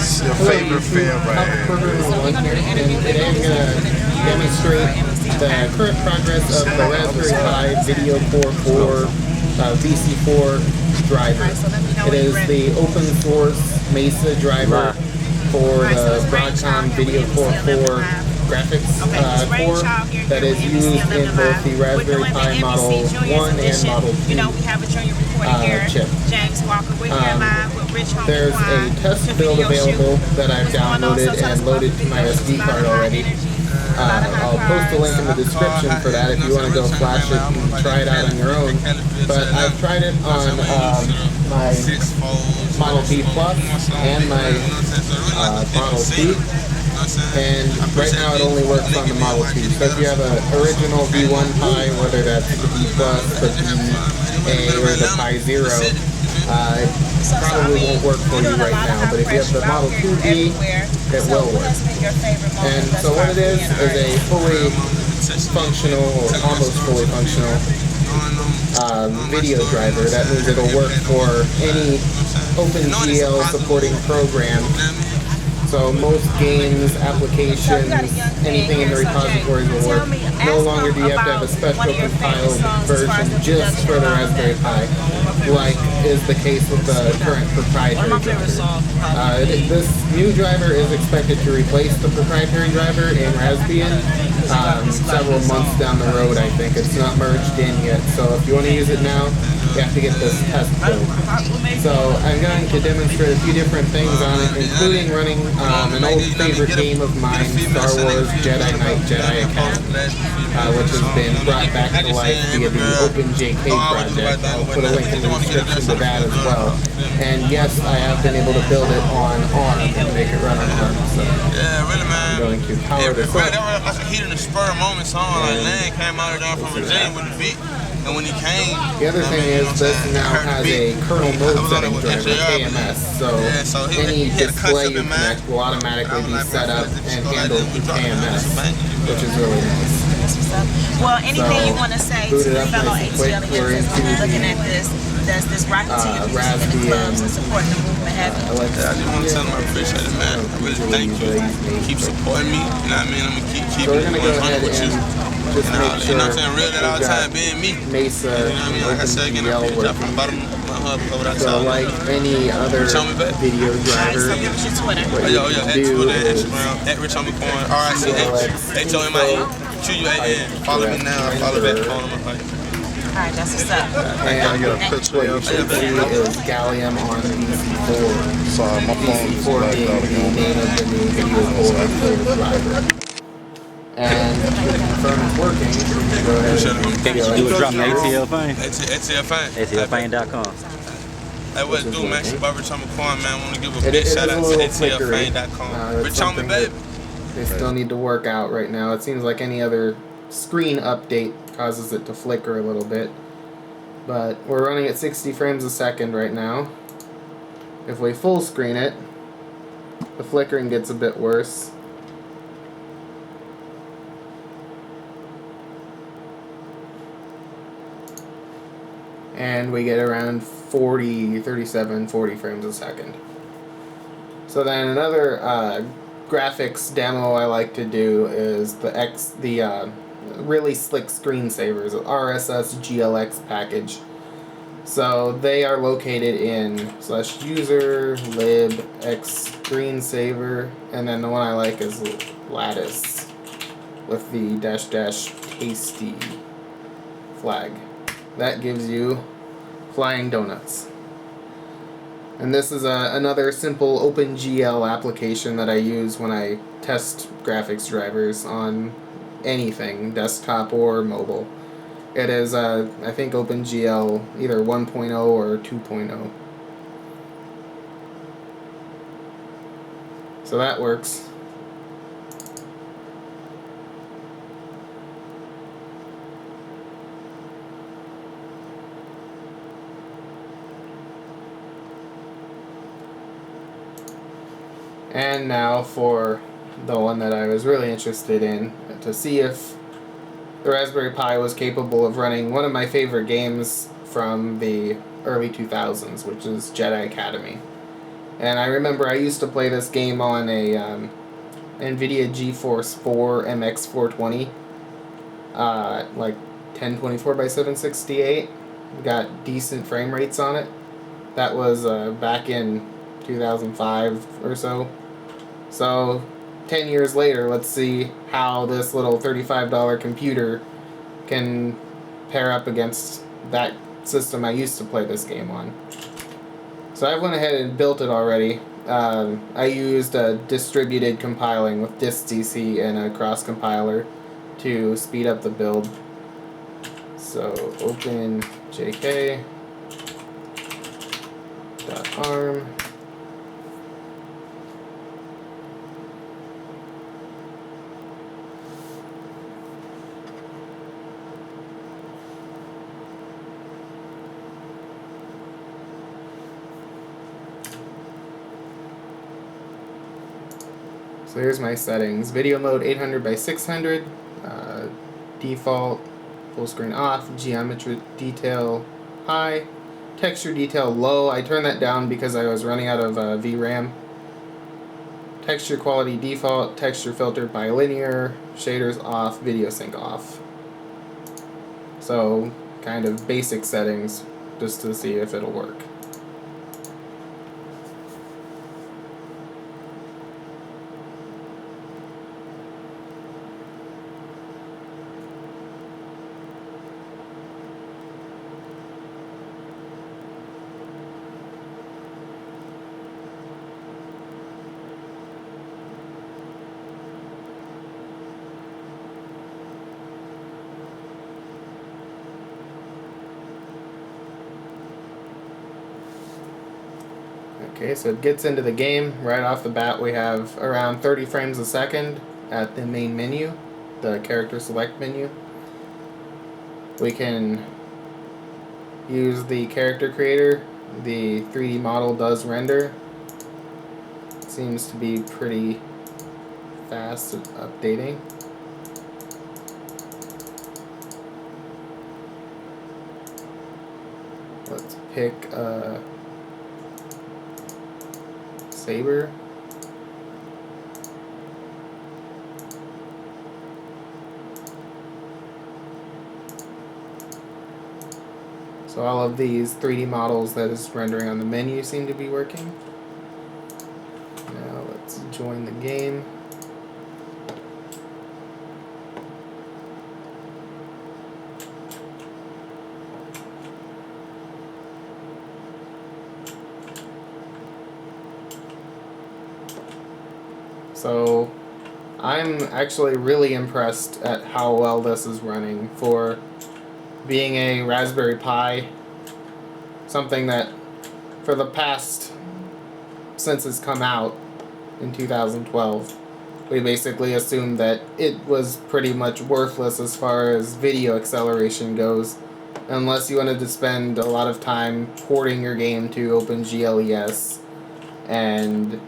It's your favorite film right here. Program 1 here, and today I'm going to demonstrate the current progress of the Raspberry Pi Video Core 4 VC4 driver. It is the open source Mesa driver for the Broadcom Video Core 4 graphics core that is used in both the Raspberry Pi Model 1 and Model 2 chip. There's a test build available that I've downloaded and loaded to my SD card already. I'll post a link in the description for that if you want to go flash it and try it out on your own. But I've tried it on my Model B Plus and my Model T. And right now it only works on the Model 2. So if you have an original V1 Pi, whether that's the B Plus, the BA, or the Pi Zero, it probably won't work for you right now. But if you have the Model 2B, it will work. And so what it is a fully functional, or almost fully functional, video driver. That means it'll work for any OpenGL supporting program. So most games, applications, anything in the repository will work. No longer do you have to have a special compiled version just for the Raspberry Pi, like is the case with the current proprietary driver. This new driver is expected to replace the proprietary driver in Raspbian several months down the road, I think. It's not merged in yet, so if you want to use it now, you have to get this test built. So I'm going to demonstrate a few different things on it, including running an old favorite game of mine, Star Wars Jedi Knight Jedi Academy, which has been brought back to life via the OpenJK project. I'll put a link in the description to that as well. And yes, I have been able to build it on ARM and make it run on ARM. So I'm going to power this up. That was like a heat in the spur moment song. Like Land came out down from Virginia with the beat. And when he came, the other thing is this now has a kernel mode setting driver, KMS, so any display you connect will automatically be set up and handled through KMS, which is really nice. Well, anything you want to say to the fellow HLians looking at this? Does this Rocketeer music in the clubs and supporting the movement have you? I just want to tell them I appreciate it, man. I really thank you. Keep supporting me. You know what I mean? I'm going to keep So we're going to go ahead and just make sure you know what I'm saying? Real that all the time being me. Mesa, you know what I mean? Like I said, again, I appreciate from the bottom of my heart for what I tell so like any other video driver, what you can do is at Rich on McCoy, RICH, HOMIE, follow me now, follow back, follow my Alright, that's what's up. And what you should see is Gallium on VC4. Sorry, my VC4 being the name of the new video core driver. And to confirm it's working, go ahead and do a drop the ATL Fame. ATL Fame. ATLFame.com. Hey, what's do, man? It's about Rich on McCoy, man. I want to give a big shout out to ATLFame.com. Rich on me, baby. They still need to work out right now. It seems like any other screen update causes it to flicker a little bit. But we're running at 60 frames a second right now. If we full screen it, the flickering gets a bit worse. And we get around 37, 40 frames a second. So then another graphics demo I like to do is the really slick screensavers, RSS GLX package. So they are located in /user lib x screensaver, and then the one I like is lattice with the --tasty flag. That gives you flying donuts. And this is another simple OpenGL application that I use when I test graphics drivers on anything, desktop or mobile. It is, I think, OpenGL either 1.0 or 2.0. So that works. And now for the one that I was really interested in, to see if the Raspberry Pi was capable of running one of my favorite games from the early 2000s, which is Jedi Academy. And I remember I used to play this game on a NVIDIA GeForce 4 MX 420, like 1024 by 768. Got decent frame rates on it. That was back in 2005 or so. So 10 years later, let's see how this little $35 computer can pair up against that system I used to play this game on. So I went ahead and built it already. I used distributed compiling with distdc and a cross compiler to speed up the build. So open jk.arm. So here's my settings. Video mode 800 by 600, default, full screen off, geometry detail high, texture detail low. I turned that down because I was running out of VRAM. Texture quality default, texture filter bilinear, shaders off, video sync off. So kind of basic settings just to see if it'll work. Okay, so it gets into the game. Right off the bat we have around 30 frames a second at the main menu, the character select menu. We can use the character creator. The 3D model does render. It seems to be pretty fast at updating. Let's pick Saber. So all of these 3D models that is rendering on the menu seem to be working. Now let's join the game. So I'm actually really impressed at how well this is running for being a Raspberry Pi. Something that for the past, since it's come out in 2012, we basically assumed that it was pretty much worthless as far as video acceleration goes, unless you wanted to spend a lot of time porting your game to OpenGLES and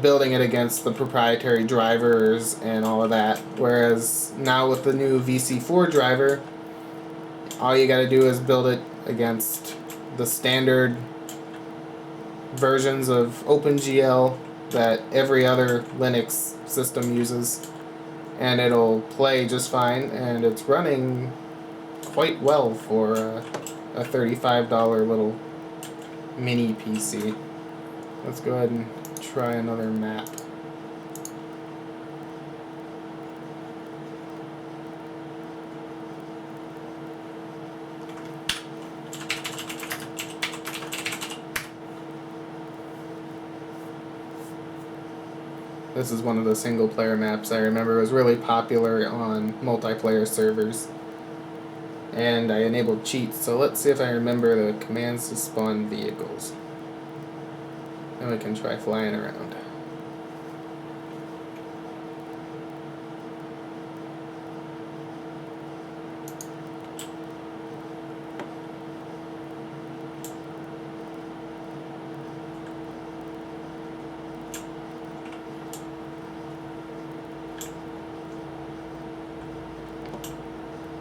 building it against the proprietary drivers and all of that. Whereas now with the new VC4 driver, all you gotta do is build it against the standard versions of OpenGL that every other Linux system uses, and it'll play just fine, and it's running quite well for a $35 little mini PC. Let's go ahead and try another map. This is one of the single player maps I remember was really popular on multiplayer servers. And I enabled cheats, so let's see if I remember the commands to spawn vehicles. Then we can try flying around.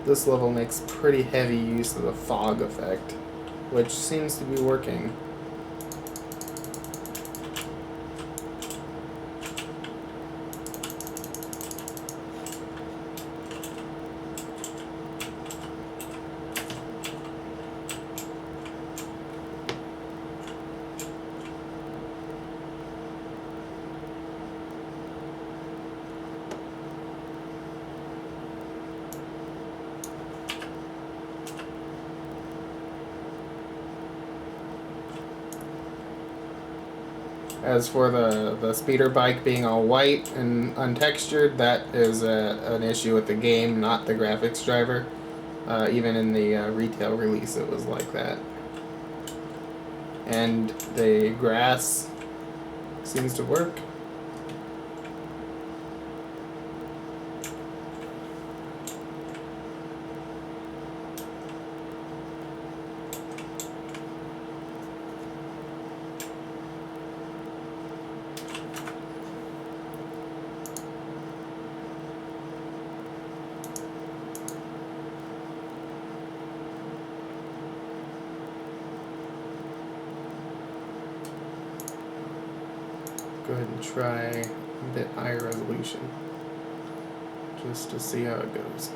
This level makes pretty heavy use of the fog effect, which seems to be working. As for the speeder bike being all white and untextured, that is an issue with the game, not the graphics driver. Even in the retail release, it was like that. And the grass seems to work. Go ahead and try a bit higher resolution just to see how it goes.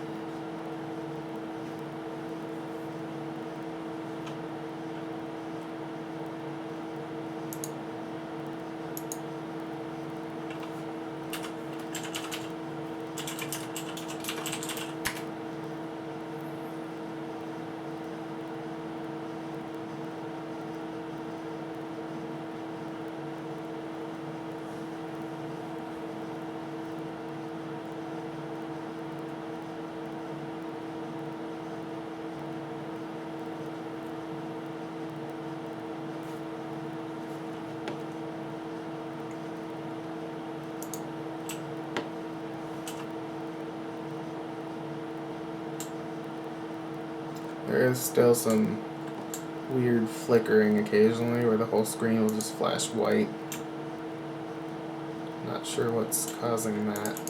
There is still some weird flickering occasionally where the whole screen will just flash white. Not sure what's causing that.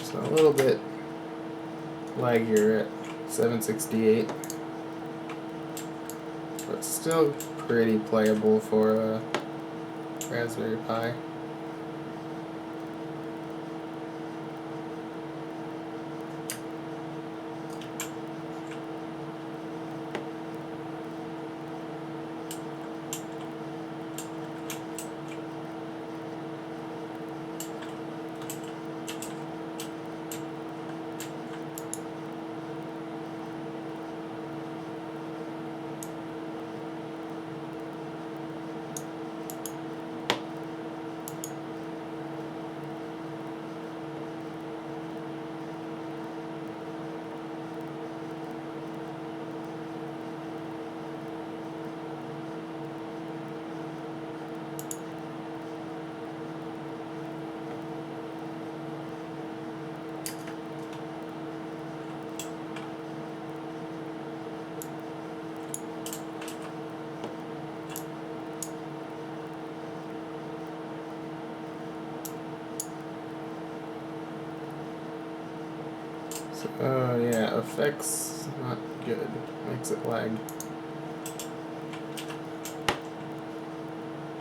So a little bit laggier at 768, but still pretty playable for a Raspberry Pi. So, yeah, effects not good. Makes it lag.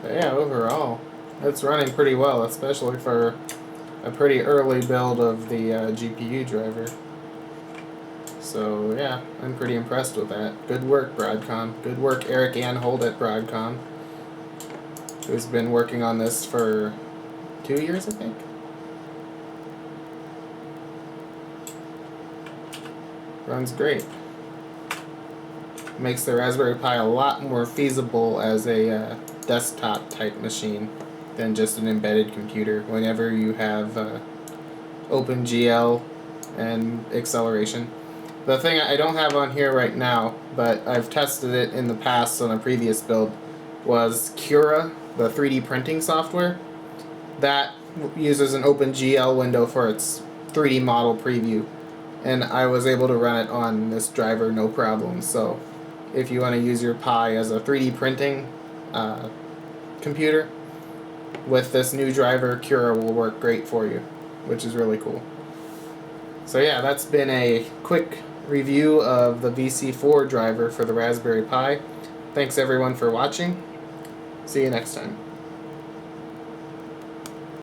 But yeah, overall, it's running pretty well, especially for a pretty early build of the GPU driver. So yeah, I'm pretty impressed with that. Good work, Broadcom. Good work, Eric Anhold at Broadcom, who's been working on this for 2 years, I think. Runs great. Makes the Raspberry Pi a lot more feasible as a desktop type machine than just an embedded computer whenever you have OpenGL and acceleration. The thing I don't have on here right now, but I've tested it in the past on a previous build, was Cura, the 3D printing software. That uses an OpenGL window for its 3D model preview, and I was able to run it on this driver no problem. So if you want to use your Pi as a 3D printing computer, with this new driver, Cura will work great for you, which is really cool. So yeah, that's been a quick review of the VC4 driver for the Raspberry Pi. Thanks everyone for watching, See you next time.